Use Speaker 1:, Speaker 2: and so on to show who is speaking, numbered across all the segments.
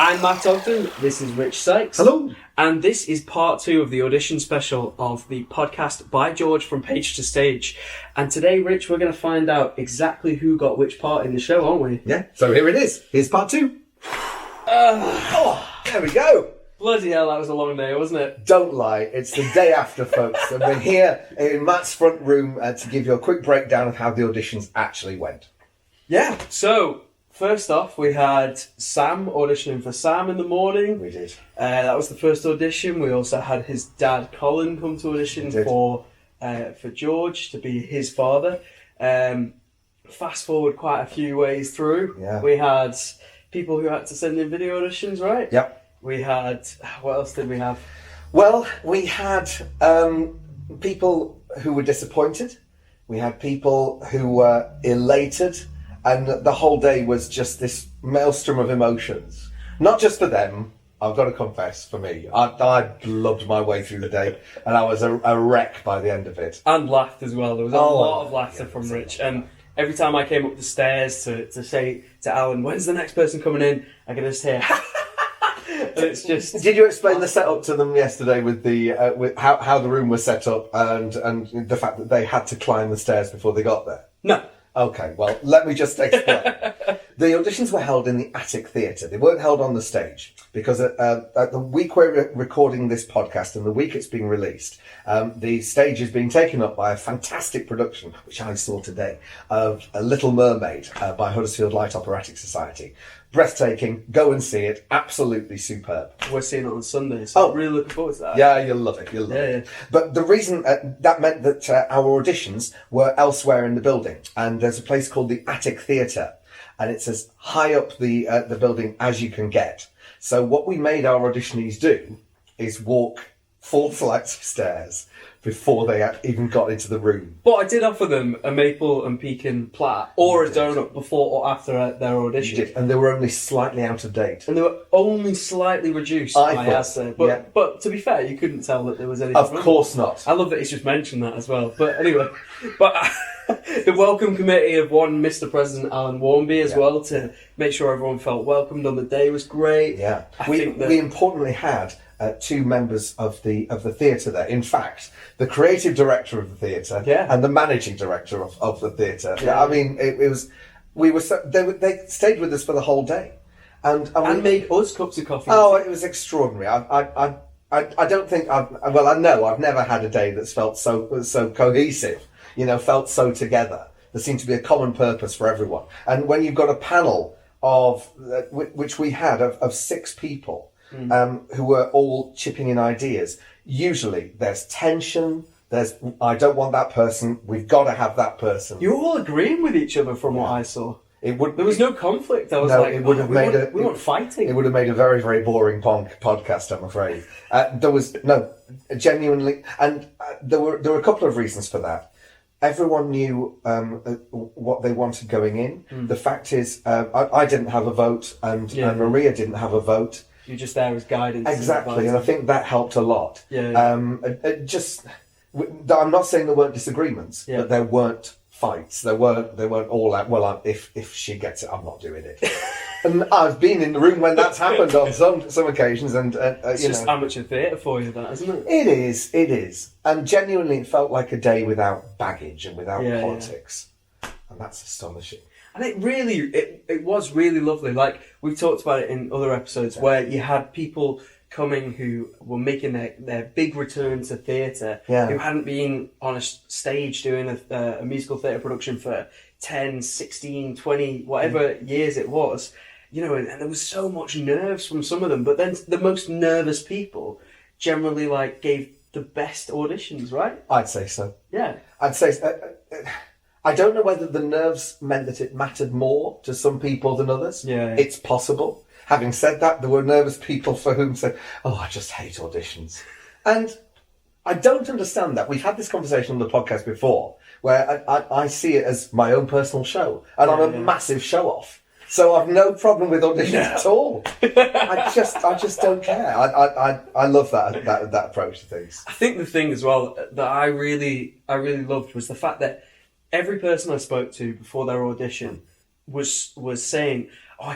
Speaker 1: I'm Matt Ogden, this is Rich Sykes.
Speaker 2: Hello.
Speaker 1: And this is part 2 of the audition special of the podcast by George from Page to Stage. And today, Rich, we're going to find out exactly who got which part in the show, aren't we?
Speaker 2: Yeah, so here it is. Here's part 2. There we go.
Speaker 1: Bloody hell, that was a long day, wasn't it?
Speaker 2: Don't lie, it's the day after, folks. And we're here in Matt's front room to give you a quick breakdown of how the auditions actually went.
Speaker 1: Yeah, so first off, we had Sam auditioning for Sam in the morning.
Speaker 2: We did.
Speaker 1: That was the first audition. We also had his dad, Colin, come to audition for George to be his father. Fast forward quite a few ways through.
Speaker 2: Yeah.
Speaker 1: We had people who had to send in video auditions, right?
Speaker 2: Yep.
Speaker 1: We had, what else did we have?
Speaker 2: Well, we had people who were disappointed. We had people who were elated. And the whole day was just this maelstrom of emotions. Not just for them, I've got to confess, for me. I loved my way through the day, and I was a wreck by the end of it.
Speaker 1: And laughed as well. There was a lot of laughter from Rich. And every time I came up the stairs to say to Alan, when's the next person coming in, I could just hear... And it's just...
Speaker 2: Did you explain the setup to them yesterday with the with how the room was set up and the fact that they had to climb the stairs before they got there?
Speaker 1: No.
Speaker 2: Okay, well, let me just explain. The auditions were held in the Attic Theatre. They weren't held on the stage because at the week we're recording this podcast and the week it's being released, the stage is being taken up by a fantastic production, which I saw today, of A Little Mermaid by Huddersfield Light Operatic Society. Breathtaking. Go and see it. Absolutely superb.
Speaker 1: We're seeing it on Sunday, so I'm really looking forward to that.
Speaker 2: Yeah, you'll love it. You'll love it. Yeah. But the reason that meant that our auditions were elsewhere in the building, and there's a place called the Attic Theatre, and it's as high up the building as you can get. So what we made our auditionees do is walk 4 flights of stairs before they even got into the room.
Speaker 1: But I did offer them a maple and pecan plat or a donut before or after their audition.
Speaker 2: You did, and they were only slightly out of date.
Speaker 1: And they were only slightly reduced, I have said. But to be fair, you couldn't tell that there was anything
Speaker 2: Of
Speaker 1: wrong.
Speaker 2: course not.
Speaker 1: I love that he's just mentioned that as well. But anyway, the welcome committee of one Mr. President Alan Warmby as well to make sure everyone felt welcomed on the day was great.
Speaker 2: Yeah, we importantly had 2 members of the theatre there. In fact, the creative director of the theatre and the managing director of the theatre. Yeah. I mean, they stayed with us for the whole day, and
Speaker 1: made us cups of coffee.
Speaker 2: Oh, it was extraordinary. I don't think I know I've never had a day that's felt so cohesive. You know, felt so together. There seemed to be a common purpose for everyone. And when you've got a panel of which we had of 6 people. Who were all chipping in ideas. Usually there's tension, there's I don't want that person, we've got to have that person.
Speaker 1: You're all agreeing with each other from what I saw. There was no conflict. I was we weren't fighting.
Speaker 2: It would have made a very, very boring podcast, I'm afraid. There was genuinely, and there were a couple of reasons for that. Everyone knew what they wanted going in. The fact is, I didn't have a vote, and Maria didn't have a vote.
Speaker 1: You're just there as guidance.
Speaker 2: Exactly, and I think that helped a lot. I'm not saying there weren't disagreements, but there weren't fights. They weren't all out. Well, if she gets it, I'm not doing it. And I've been in the room when that's happened on some occasions, and
Speaker 1: it's just amateur theatre for you, that isn't it?
Speaker 2: It is, and genuinely, it felt like a day without baggage and without politics, and that's astonishing.
Speaker 1: And it was really lovely. Like, we've talked about it in other episodes where you had people coming who were making their big return to theatre, who hadn't been on a stage doing a musical theatre production for 10, 16, 20, whatever years it was. You know, and there was so much nerves from some of them. But then the most nervous people generally, gave the best auditions, right?
Speaker 2: I'd say so.
Speaker 1: Yeah.
Speaker 2: I'd say... I don't know whether the nerves meant that it mattered more to some people than others. Yeah. It's possible. Having said that, there were nervous people for whom said, "Oh, I just hate auditions." And I don't understand that. We've had this conversation on the podcast before, where I see it as my own personal show, and I'm a massive show-off. So I've no problem with auditions at all. I just don't care. I love that approach to things.
Speaker 1: I think the thing as well that I really loved was the fact that every person I spoke to before their audition was saying, "Oh,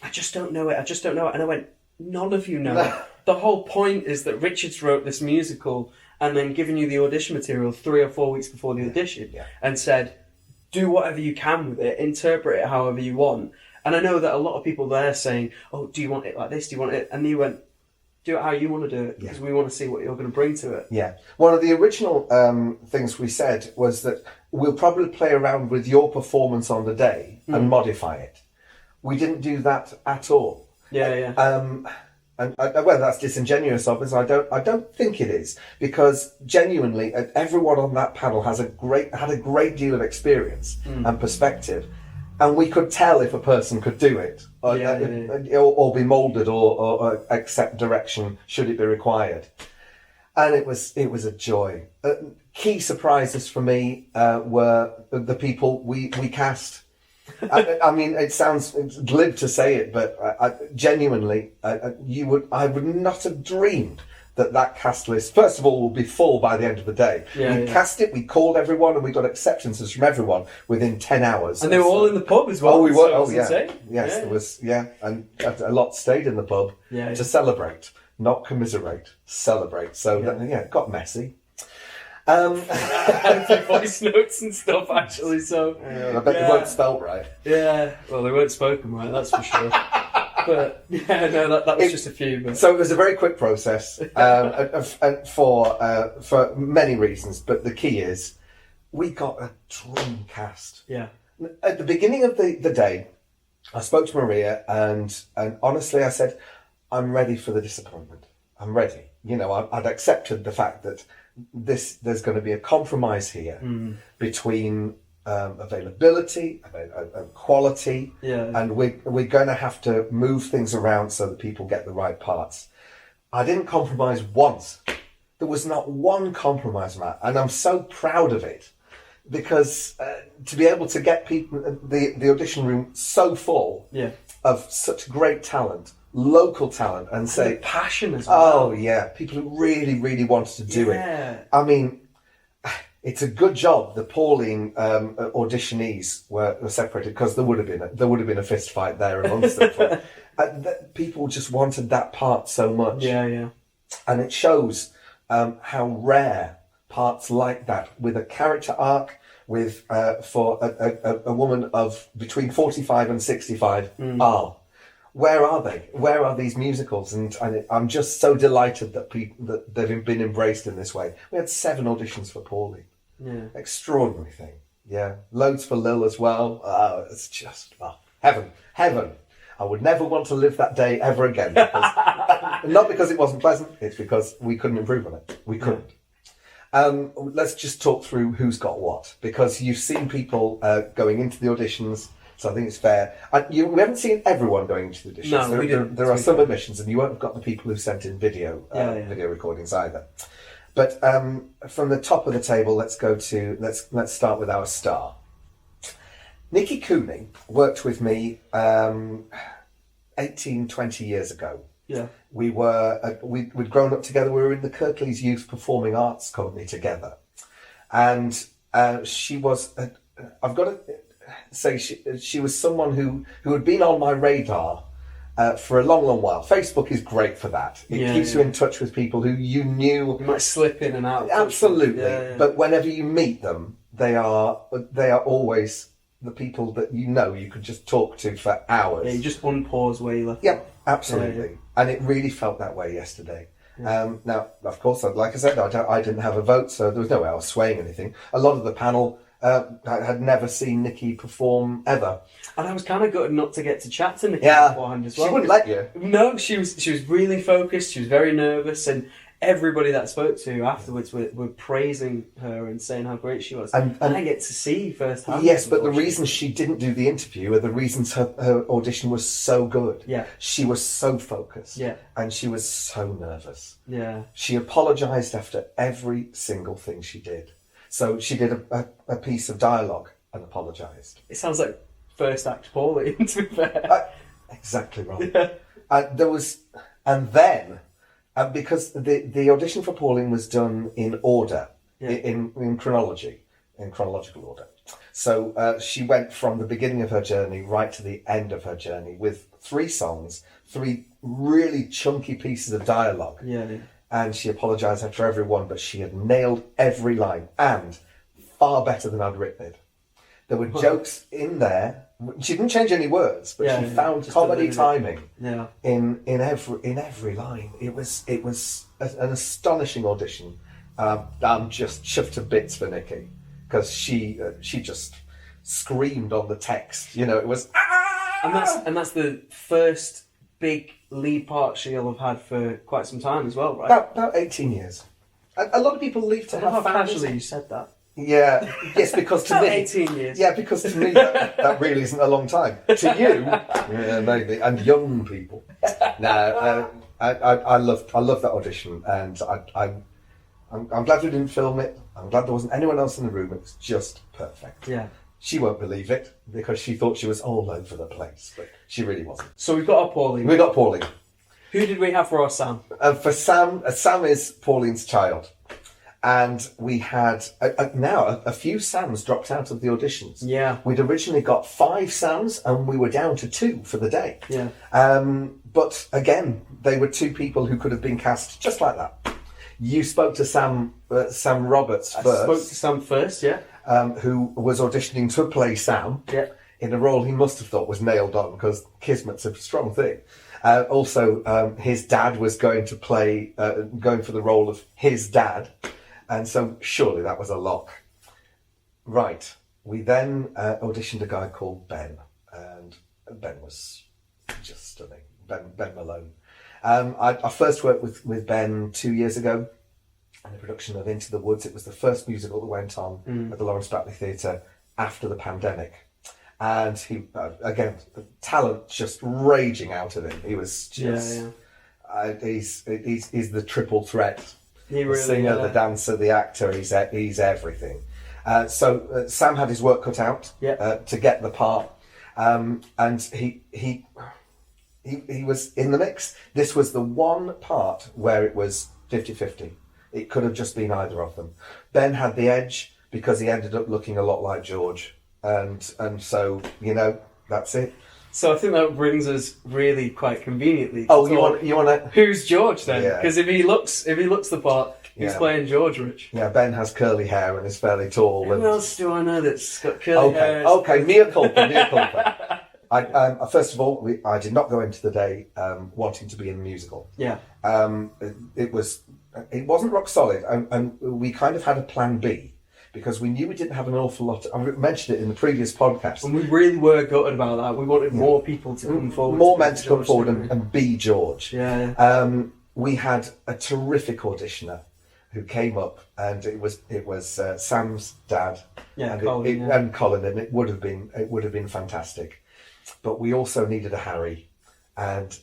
Speaker 1: I just don't know it. I just don't know it. And I went, none of you know it. The whole point is that Richards wrote this musical and then given you the audition material 3 or 4 weeks before the audition and said, do whatever you can with it, interpret it however you want. And I know that a lot of people there saying, oh, do you want it like this? Do you want it? And you went, do it how you want to do it, because we want to see what you're going to bring to it.
Speaker 2: Yeah. One of the original things we said was that we'll probably play around with your performance on the day and modify it. We didn't do that at all. And whether that's disingenuous of us, I don't think it is, because genuinely, everyone on that panel had a great deal of experience and perspective, and we could tell if a person could do it, or be moulded, or accept direction should it be required. And it was a joy. Key surprises for me were the people we cast. I mean, it sounds glib to say it, but genuinely, I would not have dreamed that cast list, first of all, will be full by the end of the day. We cast it, we called everyone, and we got acceptances from everyone within 10 hours.
Speaker 1: And they were all in the pub as well.
Speaker 2: Oh, we were. Oh, yeah.
Speaker 1: Insane.
Speaker 2: Yes, there was. Yeah, and a lot stayed in the pub to celebrate, not commiserate, celebrate. So it got messy.
Speaker 1: Voice notes and stuff, actually. So
Speaker 2: I bet they weren't spelt right.
Speaker 1: Yeah, well, they weren't spoken right. That's for sure. But that was just a few. But...
Speaker 2: So it was a very quick process for many reasons. But the key is we got a dream cast.
Speaker 1: Yeah.
Speaker 2: At the beginning of the day, I spoke to Maria, and honestly, I said, "I'm ready for the disappointment. I'm ready." You know, I'd accepted the fact that there's going to be a compromise here between availability, quality, and we're going to have to move things around so that people get the right parts. I didn't compromise once. There was not one compromise, Matt, and I'm so proud of it, because to be able to get people the audition room so full of such great talent, local talent, and say
Speaker 1: passion as well.
Speaker 2: Oh yeah, people who really, really wanted to do it. I mean, it's a good job the Pauline auditionees were separated, because there would have been a fist fight there amongst them. People just wanted that part so much. And it shows how rare parts like that, with a character arc, with for a woman of between 45 and 65 are. Where are they? Where are these musicals? And I'm just so delighted that they've been embraced in this way. We had 7 auditions for Pauline. Extraordinary thing. Yeah, loads for Lil as well. Oh, it's just heaven. I would never want to live that day ever again. Not because it wasn't pleasant. It's because we couldn't improve on it. We couldn't. Let's just talk through who's got what, because you've seen people going into the auditions. So I think it's fair. We haven't seen everyone going into the auditions.
Speaker 1: No, we didn't.
Speaker 2: There are some omissions, and you won't have got the people who sent in video recordings either. But from the top of the table, let's start with our star. Nikki Cooney worked with me 18, 20 years ago.
Speaker 1: Yeah.
Speaker 2: We'd grown up together. We were in the Kirklees Youth Performing Arts Company together, and she was. I've got to say, she was someone who had been on my radar for a long, long while. Facebook is great for that. It keeps you in touch with people who you knew.
Speaker 1: You might slip in and out.
Speaker 2: Absolutely, but whenever you meet them, they are always the people that you could just talk to for hours.
Speaker 1: Yeah, you just unpause where you left.
Speaker 2: Yep, absolutely. And it really felt that way yesterday. Now, of course, like I said, I didn't have a vote, so there was no way I was swaying anything. A lot of the panel had never seen Nikki perform ever.
Speaker 1: And I was kind of gutted not to get to chat to Nikki beforehand as well.
Speaker 2: She wouldn't let you.
Speaker 1: No, she was really focused, she was very nervous, and everybody that I spoke to afterwards were praising her and saying how great she was. And I get to see firsthand.
Speaker 2: Yes, but the reason she didn't do the interview are the reasons her audition was so good.
Speaker 1: Yeah.
Speaker 2: She was so focused.
Speaker 1: Yeah.
Speaker 2: And she was so nervous.
Speaker 1: Yeah.
Speaker 2: She apologised after every single thing she did. So she did a piece of dialogue and apologised.
Speaker 1: It sounds like first act Pauline, to be fair.
Speaker 2: Exactly right.
Speaker 1: Yeah.
Speaker 2: Because the audition for Pauline was done in order, in chronology. in chronological order. So she went from the beginning of her journey right to the end of her journey with 3 songs, 3 really chunky pieces of dialogue.
Speaker 1: Yeah.
Speaker 2: And she apologised after every one, but she had nailed every line, and far better than I'd written it. There were jokes in there. She didn't change any words, but she found comedy timing in every line. It was an astonishing audition. I'm just chuffed to bits for Nikki, because she just screamed on the text. You know, it was
Speaker 1: and that's the first big lead part she'll have had for quite some time as well, right?
Speaker 2: About 18 years. A lot of people leave to have families.
Speaker 1: Casually you said that.
Speaker 2: Yeah, yes, because to me...
Speaker 1: 18 years.
Speaker 2: Yeah, because to me that really isn't a long time. To you, yeah, maybe, and young people. No, I love that audition, and I'm glad we didn't film it. I'm glad there wasn't anyone else in the room. It was just perfect.
Speaker 1: Yeah.
Speaker 2: She won't believe it, because she thought she was all over the place, but she really wasn't.
Speaker 1: So we've got our Pauline.
Speaker 2: We got Pauline.
Speaker 1: Who did we have for our Sam?
Speaker 2: For Sam, Sam is Pauline's child. And we had now a few Sams dropped out of the auditions.
Speaker 1: Yeah.
Speaker 2: We'd originally got 5 Sams, and we were down to 2 for the day.
Speaker 1: Yeah.
Speaker 2: But again, they were 2 people who could have been cast just like that. You spoke to Sam Roberts first.
Speaker 1: I spoke to Sam first, yeah.
Speaker 2: Who was auditioning to play Sam.
Speaker 1: Yeah.
Speaker 2: In a role he must have thought was nailed on, because kismet's a strong thing. Also, his dad was going to play, going for the role of his dad. And so surely that was a lock. Right. We then auditioned a guy called Ben. And Ben was just stunning. Ben Malone. I first worked with Ben 2 years ago in the production of Into the Woods. It was the first musical that went on at the Lawrence Batley Theatre after the pandemic. And he, again, talent just raging out of him. He was just... he's the triple threat.
Speaker 1: He really,
Speaker 2: the singer, the dancer, the actor, he's everything. So Sam had his work cut out to get the part, and he was in the mix. This was the one part where it was 50-50. It could have just been either of them. Ben had the edge because he ended up looking a lot like George, and so, you know, that's it.
Speaker 1: So I think that brings us really quite conveniently.
Speaker 2: Oh, you want to?
Speaker 1: Who's George then? Because if he looks the part, he's playing George, Rich.
Speaker 2: Yeah, Ben has curly hair and is fairly tall.
Speaker 1: Who else do I know that's got curly hair?
Speaker 2: Okay, mea culpa. First of all, I did not go into the day wanting to be in the musical.
Speaker 1: Yeah.
Speaker 2: It wasn't rock solid, and we kind of had a plan B. Because we knew we didn't have an awful lot. I mentioned it in the previous podcast.
Speaker 1: And we really were gutted about that. We wanted more people to come forward.
Speaker 2: More men to come forward and be George.
Speaker 1: Yeah.
Speaker 2: We had a terrific auditioner who came up, and it was Sam's dad.
Speaker 1: Yeah,
Speaker 2: and Colin, and it would have been fantastic. But we also needed a Harry, and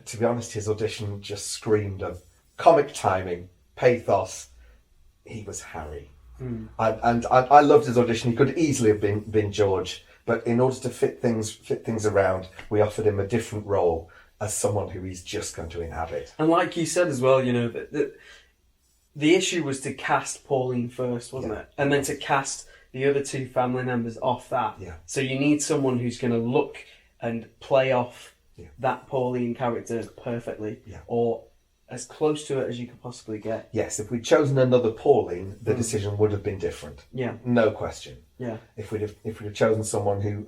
Speaker 2: to be honest, his audition just screamed of comic timing, pathos. He was Harry. And I loved his audition. He could easily have been George, but in order to fit things around, we offered him a different role as someone who he's just going to inhabit.
Speaker 1: And like you said as well, you know, the issue was to cast Pauline first, wasn't it? And then to cast the other 2 family members off that.
Speaker 2: Yeah.
Speaker 1: So you need someone who's going to look and play off that Pauline character perfectly, or as close to it as you could possibly get.
Speaker 2: Yes, if we'd chosen another Pauline, the decision would have been different.
Speaker 1: Yeah,
Speaker 2: no question.
Speaker 1: Yeah,
Speaker 2: if we'd have chosen someone who,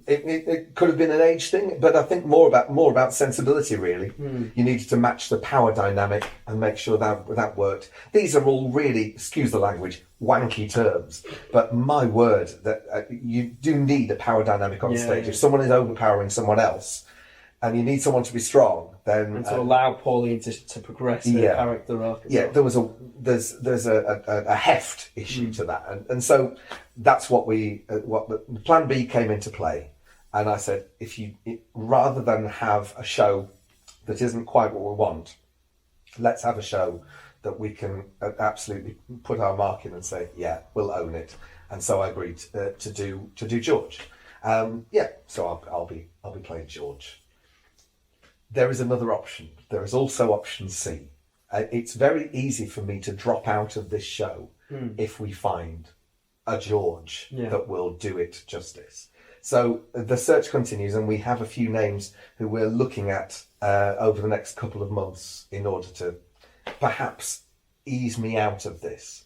Speaker 2: it could have been an age thing, but I think more about sensibility. Really, you needed to match the power dynamic and make sure that worked. These are all really, excuse the language, wanky terms, but my word, that you do need a power dynamic on stage. If someone is overpowering someone else, and you need someone to be strong, then
Speaker 1: and to allow Pauline to progress her character arc.
Speaker 2: There's a heft issue to that, and so that's what the plan B came into play. And I said, rather than have a show that isn't quite what we want, let's have a show that we can absolutely put our mark in and say, yeah, we'll own it. And so I agreed to do George. So I'll be playing George. There is another option. There is also option C. It's very easy for me to drop out of this show if we find a George that will do it justice. So the search continues, and we have a few names who we're looking at over the next couple of months in order to perhaps ease me out of this.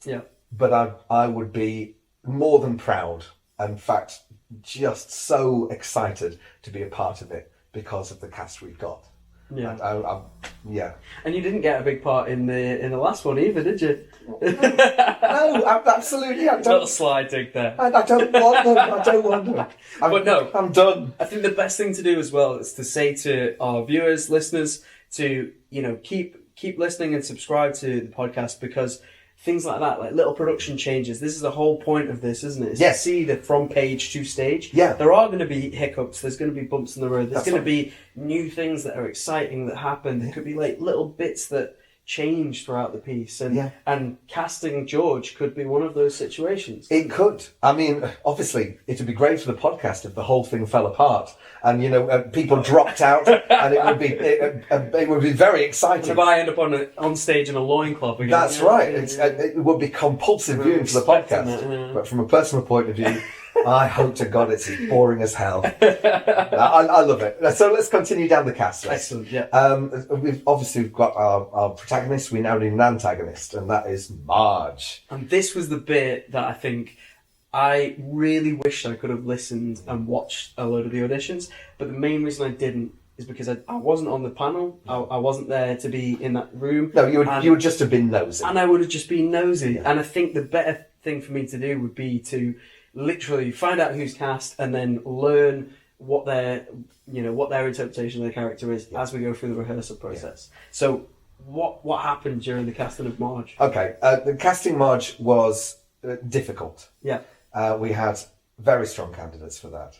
Speaker 1: Yeah.
Speaker 2: But I would be more than proud, in fact, just so excited to be a part of it because of the cast we've got.
Speaker 1: Yeah.
Speaker 2: Yeah.
Speaker 1: And you didn't get a big part in the last one either, did you?
Speaker 2: No, absolutely. I don't.
Speaker 1: Little slide dig there.
Speaker 2: I don't want them. I don't want them.
Speaker 1: But no,
Speaker 2: I'm done.
Speaker 1: I think the best thing to do as well is to say to our viewers, listeners, to keep listening and subscribe to the podcast, because things like that, like little production changes, this is the whole point of this, isn't it? It's to see the from page to stage.
Speaker 2: Yeah.
Speaker 1: There are going to be hiccups, there's going to be bumps in the road, there's
Speaker 2: That's
Speaker 1: going to be new things that are exciting that happen. There could be like little bits that change throughout the piece, and casting George could be one of those situations.
Speaker 2: It could. I mean, obviously, it would be great for the podcast if the whole thing fell apart and people dropped out, and it would be very exciting.
Speaker 1: If I end up on stage in a loincloth again,
Speaker 2: that's right. It would be compulsive viewing for the podcast. But from a personal point of view, I hope to God it's boring as hell. I love it. So let's continue down the cast list.
Speaker 1: Excellent. Yeah.
Speaker 2: We've got our protagonist. We now need an antagonist, and that is Marge.
Speaker 1: And this was the bit that I think I really wished I could have listened and watched a load of the auditions, but the main reason I didn't is because I wasn't on the panel. I wasn't there to be in that room.
Speaker 2: No, you would just have been nosy.
Speaker 1: And I would have just been nosy.
Speaker 2: Yeah.
Speaker 1: And I think the better thing for me to do would be to literally find out who's cast and then learn what their interpretation of their character is as we go through the rehearsal process. So what happened during the casting of Marge?
Speaker 2: Okay, the casting Marge was difficult.
Speaker 1: Yeah.
Speaker 2: We had very strong candidates for that.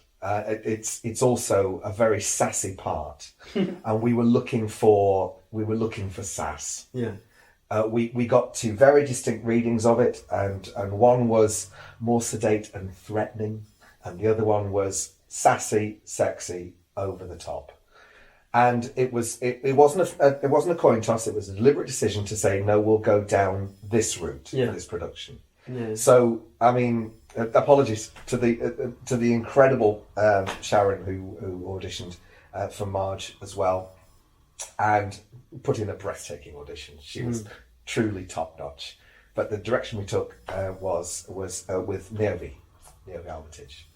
Speaker 2: It's also a very sassy part, and we were looking for sass.
Speaker 1: Yeah.
Speaker 2: We got two very distinct readings of it, and one was more sedate and threatening, and the other one was sassy, sexy, over the top. And it wasn't a coin toss. It was a deliberate decision to say no. We'll go down this route for this production.
Speaker 1: Yeah.
Speaker 2: So I mean, apologies to the incredible Sharon who auditioned for Marge as well, and put in a breathtaking audition. She was truly top notch. But the direction we took was with Niobe Armitage.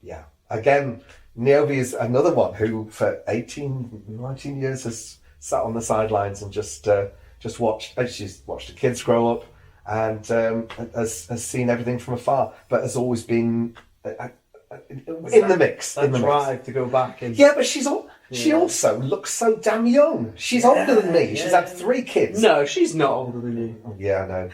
Speaker 2: Yeah. Again, Niobe is another one who for 18, 19 years has sat on the sidelines and just watched. She's watched the kids grow up and has seen everything from afar, but has always been in the mix.
Speaker 1: That drive to go back and
Speaker 2: but she also looks so damn young. She's older than me. She's had 3 kids.
Speaker 1: No, she's not older than you.
Speaker 2: Yeah, no.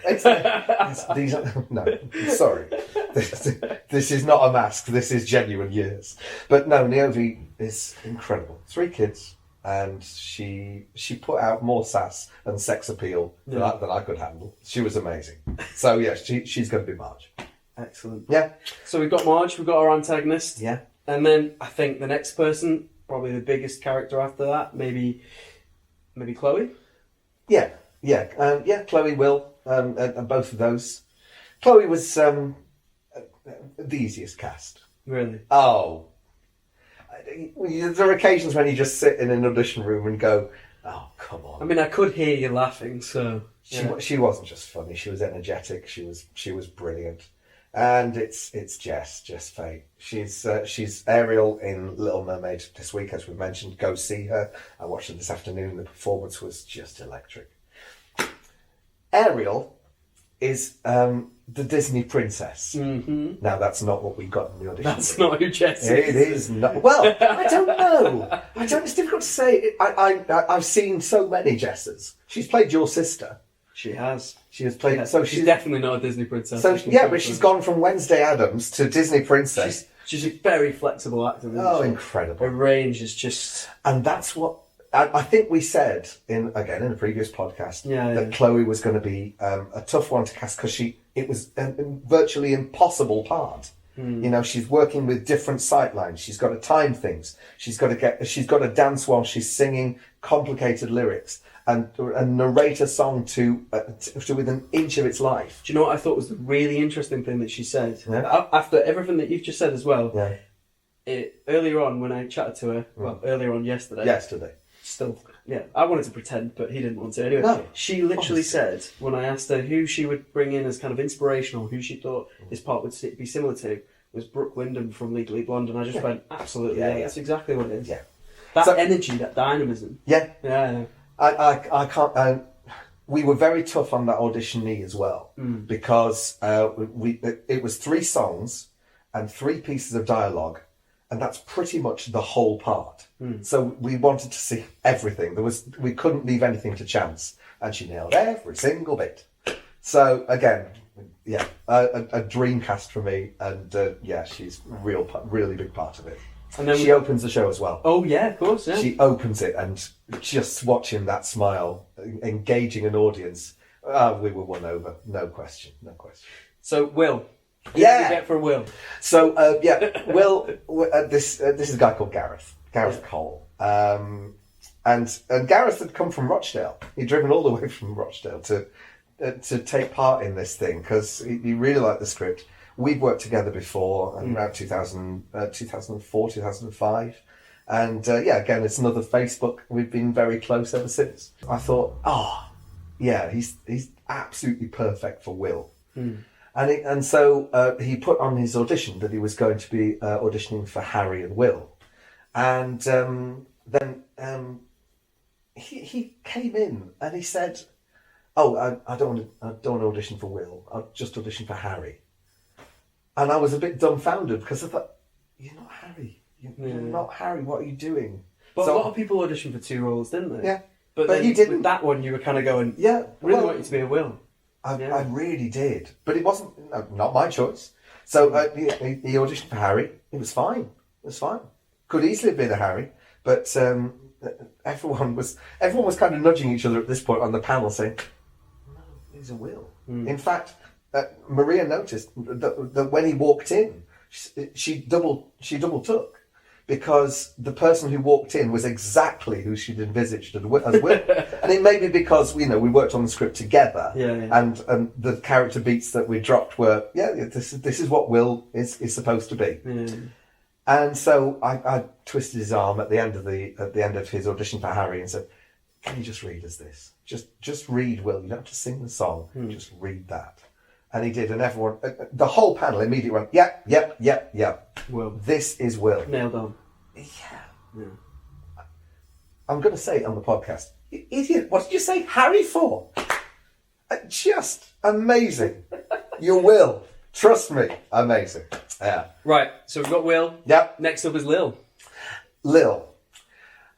Speaker 2: No, sorry. This is not a mask. This is genuine years. But no, Niobe is incredible. 3 kids, and she put out more sass and sex appeal than I could handle. She was amazing. So yeah, she's going to be Marge.
Speaker 1: Excellent.
Speaker 2: Yeah.
Speaker 1: So we've got Marge, we've got our antagonist.
Speaker 2: Yeah.
Speaker 1: And then I think the next person, probably the biggest character after that, maybe Chloe?
Speaker 2: Yeah. Chloe will, and both of those. Chloe was the easiest cast.
Speaker 1: Really?
Speaker 2: Oh. There are occasions when you just sit in an audition room and go, oh, come on.
Speaker 1: I mean, I could hear you laughing, so...
Speaker 2: She wasn't just funny, she was energetic, she was brilliant. And it's Jess Faye. She's Ariel in Little Mermaid this week, as we mentioned. Go see her. I watched it this afternoon. The performance was just electric. Ariel is the Disney princess. Mm-hmm. Now that's not what we got in the audition.
Speaker 1: That's not who Jess is.
Speaker 2: It is not. Well, I don't know. It's difficult to say. I've seen so many Jesses. She's played your sister.
Speaker 1: She has.
Speaker 2: She has played.
Speaker 1: Yeah,
Speaker 2: so
Speaker 1: she's definitely not a Disney princess.
Speaker 2: So but she's gone from Wednesday Addams to Disney princess.
Speaker 1: She's a very flexible actor.
Speaker 2: Oh, incredible!
Speaker 1: Her range is just,
Speaker 2: and that's what I think we said in a previous podcast that Chloe was going to be a tough one to cast because it was a virtually impossible part. You know, she's working with different sight lines. She's got to time things. She's got to dance while she's singing, complicated lyrics and narrate a song to within an inch of its life.
Speaker 1: Do you know what I thought was the really interesting thing that she said?
Speaker 2: Yeah.
Speaker 1: After everything that you've just said as well,
Speaker 2: Yeah.
Speaker 1: Earlier on when I chatted to her, earlier on yesterday. Still, I wanted to pretend, but he didn't want to. Anyway,
Speaker 2: No,
Speaker 1: she literally said, when I asked her who she would bring in as kind of inspirational, who she thought this part would be similar to, was Brooke Wyndham from Legally Blonde, and I just went, absolutely, that's exactly what it is.
Speaker 2: Yeah.
Speaker 1: That energy, that dynamism.
Speaker 2: Yeah.
Speaker 1: Yeah.
Speaker 2: I can't. We were very tough on that auditionee as well, because it was 3 songs and 3 pieces of dialogue, and that's pretty much the whole part. So we wanted to see everything. We couldn't leave anything to chance, and she nailed every single bit. So again, a dream cast for me, and she's really big part of it. And then she opens the show as well.
Speaker 1: Oh yeah, of course. Yeah.
Speaker 2: She opens it, and just watching that smile, engaging an audience, we were won over. No question.
Speaker 1: So Will, who did we get for Will?
Speaker 2: So Will. This is a guy called Gareth Cole, and Gareth had come from Rochdale. He'd driven all the way from Rochdale to take part in this thing because he really liked the script. We've worked together before, around 2004, 2005. And again, it's another Facebook. We've been very close ever since. I thought, he's absolutely perfect for Will. And so he put on his audition that he was going to be auditioning for Harry and Will. And then he came in and he said, I don't want to audition for Will. I'll just audition for Harry. And I was a bit dumbfounded because I thought, you're not Harry. You're not Harry. What are you doing?
Speaker 1: But a lot of people auditioned for 2 roles, didn't they?
Speaker 2: Yeah.
Speaker 1: But
Speaker 2: he didn't.
Speaker 1: With that one, you were kind of going, really want you to be a Will.
Speaker 2: I really did. But it wasn't, not my choice. So he auditioned for Harry. It was fine. Could easily have been a Harry. But everyone was kind of nudging each other at this point on the panel saying, no, he's a Will. In fact, Maria noticed that when he walked in, she double took, because the person who walked in was exactly who she'd envisaged as Will. And it may be because we worked on the script together, and the character beats that we dropped were this is what Will is supposed to be. And so I twisted his arm at the end of his audition for Harry and said, "Can you just read us this? Just read Will. You don't have to sing the song. Just read that." And he did, and everyone, the whole panel immediately went, yep.
Speaker 1: Will.
Speaker 2: This is Will.
Speaker 1: Nailed on.
Speaker 2: Yeah. I'm going to say it on the podcast. You idiot, what did you say Harry for? Just amazing. You will. Trust me. Amazing. Yeah.
Speaker 1: Right, so we've got Will.
Speaker 2: Yep.
Speaker 1: Next up is Lil.
Speaker 2: Lil.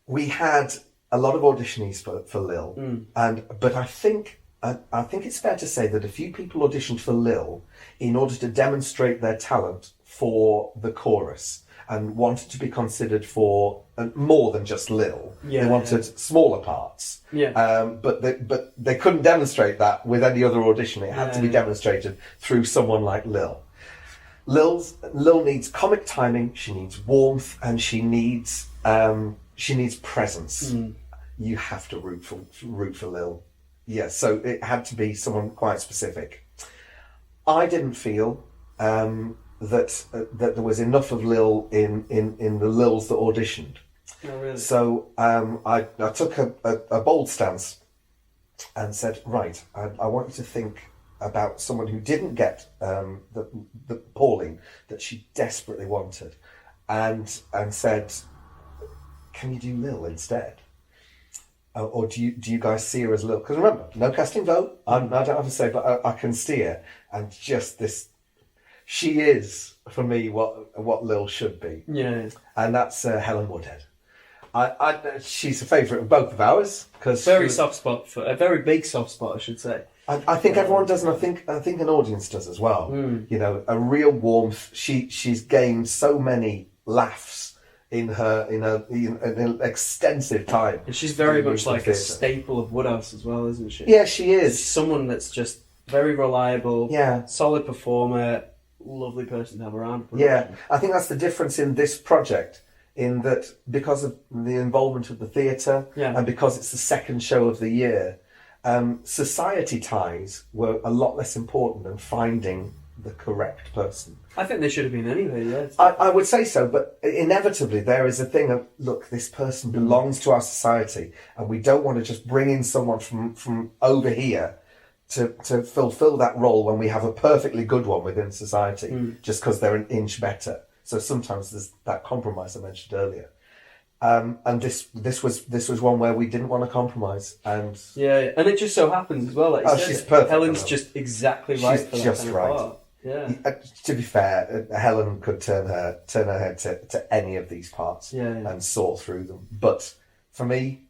Speaker 2: We had a lot of auditionees for Lil, but I think it's fair to say that a few people auditioned for Lil in order to demonstrate their talent for the chorus and wanted to be considered for more than just Lil. They wanted smaller parts. But they couldn't demonstrate that with any other audition. It had to be demonstrated through someone like Lil. Lil needs comic timing, she needs warmth, and she needs presence. You have to root for Lil. Yes, so it had to be someone quite specific. I didn't feel that there was enough of Lil in the Lils that auditioned.
Speaker 1: Oh, really?
Speaker 2: So I took a bold stance and said, right, I want you to think about someone who didn't get the Pauline that she desperately wanted, and said, can you do Lil instead? Or do you guys see her as Lil? Because remember, no casting vote. I don't have to say, but I can see her, and just this, she is for me what Lil should be.
Speaker 1: Yeah,
Speaker 2: and that's Helen Woodhead. She's a favourite of both of ours because
Speaker 1: a very big soft spot, I should say.
Speaker 2: I think everyone does, and I think an audience does as well. A real warmth. She's gained so many laughs in an extensive time.
Speaker 1: And she's very much like a staple of Woodhouse as well, isn't she?
Speaker 2: Yeah, she is.
Speaker 1: She's someone that's just very reliable, solid performer, lovely person to have around.
Speaker 2: Yeah, I think that's the difference in this project, in that because of the involvement of the theatre and because it's the second show of the year, society ties were a lot less important than finding the correct person.
Speaker 1: I think they should have been anyway, yeah.
Speaker 2: I would say so, but inevitably there is a thing of, look, this person belongs to our society and we don't want to just bring in someone from over here to fulfill that role when we have a perfectly good one within society just because they're an inch better. So sometimes there's that compromise I mentioned earlier. And this was one where we didn't want to compromise, and
Speaker 1: and it just so happens as well. Like
Speaker 2: she's perfect.
Speaker 1: Helen's just exactly right.
Speaker 2: She's just right.
Speaker 1: Yeah.
Speaker 2: To be fair, Helen could turn her head to any of these parts and saw through them. But for me,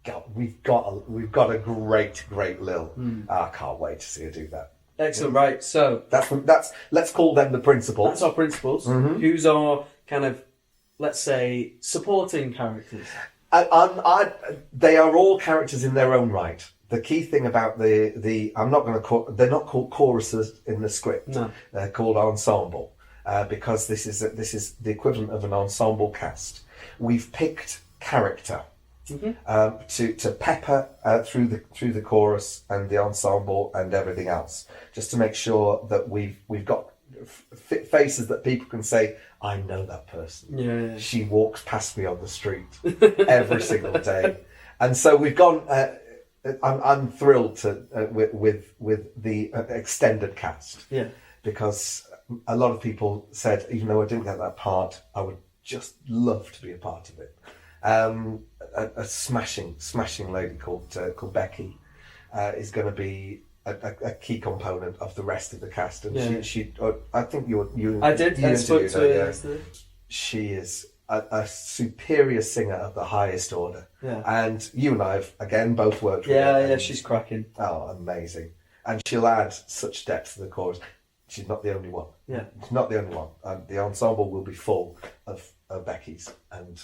Speaker 2: God, we've got a great Lil. I can't wait to see her do that.
Speaker 1: Excellent. Right. So
Speaker 2: that's let's call them the principals.
Speaker 1: That's our principals. Who's our kind of, let's say, supporting characters?
Speaker 2: They are all characters in their own right. The key thing about they're not called choruses in the script.
Speaker 1: No.
Speaker 2: They're called ensemble because this is the equivalent of an ensemble cast. We've picked character to pepper through the chorus and the ensemble and everything else, just to make sure that we've got faces that people can say, I know that person.
Speaker 1: Yeah.
Speaker 2: She walks past me on the street every single day. And so we've gone. I'm thrilled with the extended cast.
Speaker 1: Yeah.
Speaker 2: Because a lot of people said, even though I didn't get that part, I would just love to be a part of it. A smashing lady called Becky is going to be a key component of the rest of the cast, and she I think
Speaker 1: I spoke to her yesterday.
Speaker 2: She is a superior singer of the highest order.
Speaker 1: Yeah.
Speaker 2: And you and I have again both worked with her.
Speaker 1: Yeah, she's cracking.
Speaker 2: Oh, amazing. And she'll add such depth to the chorus. She's not the only one.
Speaker 1: Yeah.
Speaker 2: She's not the only one. The ensemble will be full of Becky's, and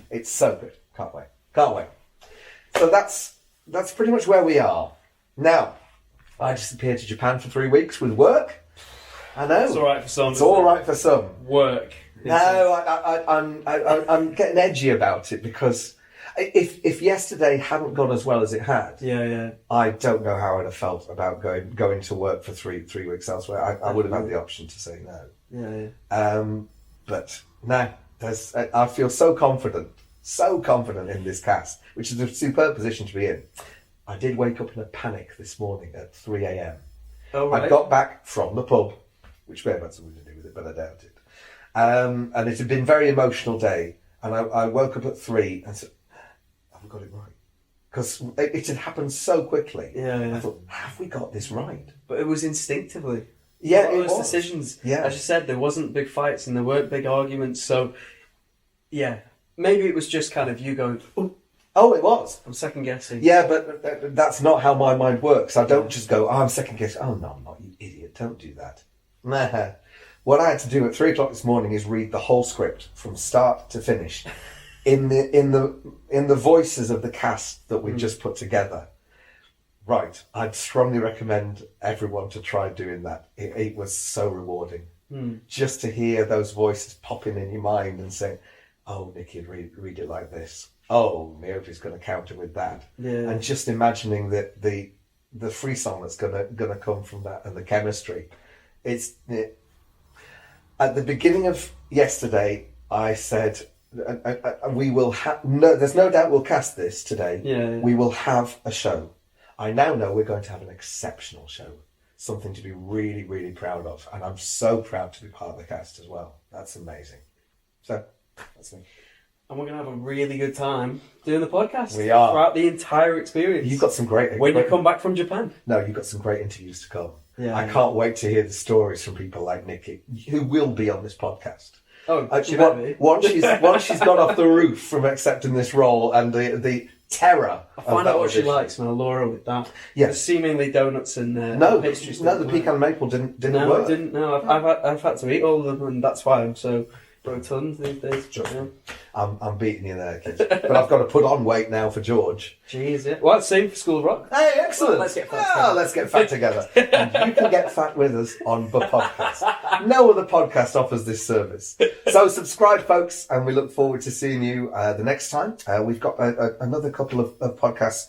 Speaker 2: it's so good. Can't wait. So that's pretty much where we are. Now, I disappeared to Japan for 3 weeks with work. I know.
Speaker 1: It's all right for some.
Speaker 2: It's all right for some.
Speaker 1: Work.
Speaker 2: No, I'm getting edgy about it because if yesterday hadn't gone as well as it had, I don't know how I'd have felt about going to work for three weeks elsewhere. I would have had the option to say no. But no, I feel so confident in this cast, which is a superb position to be in. I did wake up in a panic this morning at 3 a.m.
Speaker 1: Oh, right.
Speaker 2: I got back from the pub, which may have had something to do with it, but I doubt it. And it had been a very emotional day, and I woke up at 3 and said, have we got it right? Because it had happened so quickly.
Speaker 1: Yeah.
Speaker 2: I thought, have we got this right?
Speaker 1: But it was instinctively.
Speaker 2: Yeah,
Speaker 1: all those decisions.
Speaker 2: Yeah.
Speaker 1: As you said, there wasn't big fights and there weren't big arguments, so yeah. Maybe it was just kind of you going,
Speaker 2: oh, it was.
Speaker 1: I'm second guessing.
Speaker 2: Yeah, but that's not how my mind works. I don't just go, I'm second guessing. Oh, no, I'm not, you idiot. Don't do that. Nah. What I had to do at 3 o'clock this morning is read the whole script from start to finish in the voices of the cast that we've just put together. Right. I'd strongly recommend everyone to try doing that. It was so rewarding. Just to hear those voices popping in your mind and saying, oh, Nikki'd read it like this. Oh, Naomi's going to counter with that.
Speaker 1: Yeah.
Speaker 2: And just imagining that the free song that's going to come from that and the chemistry. At the beginning of yesterday, I said, we will there's no doubt we'll cast this today.
Speaker 1: Yeah.
Speaker 2: We will have a show. I now know we're going to have an exceptional show. Something to be really, really proud of. And I'm so proud to be part of the cast as well. That's amazing. So, that's me.
Speaker 1: And we're going to have a really good time doing the podcast.
Speaker 2: We are.
Speaker 1: Throughout the entire experience.
Speaker 2: You've got some great...
Speaker 1: When you come back from Japan.
Speaker 2: No, you've got some great interviews to come.
Speaker 1: Yeah.
Speaker 2: I can't wait to hear the stories from people like Nikki, who will be on this podcast.
Speaker 1: Oh,
Speaker 2: once she's gone off the roof from accepting this role and the terror.
Speaker 1: I'll find out what she likes and I'll lure her with that.
Speaker 2: Yes.
Speaker 1: Seemingly donuts and pastries.
Speaker 2: No, the pecan maple didn't work.
Speaker 1: No, it didn't. No, I've had to eat all of them, and that's why I'm so rotund these days. Yeah.
Speaker 2: I'm beating you there, kids. But I've got to put on weight now for George.
Speaker 1: Jeez, yeah. Well, same for School of Rock.
Speaker 2: Hey, excellent.
Speaker 1: Let's get fat together.
Speaker 2: Let's get fat together. And you can get fat with us on the podcast. No other podcast offers this service. So subscribe, folks, and we look forward to seeing you the next time. We've got another couple of podcasts,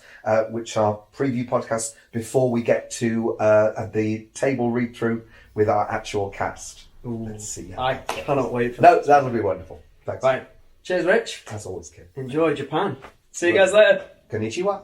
Speaker 2: which are preview podcasts before we get to the table read-through with our actual cast.
Speaker 1: Ooh,
Speaker 2: let's see.
Speaker 1: I cannot wait for that.
Speaker 2: No, that'll be wonderful. Thanks.
Speaker 1: Right. Cheers, Rich.
Speaker 2: As always, kid.
Speaker 1: Enjoy Japan. See you guys later.
Speaker 2: Konnichiwa.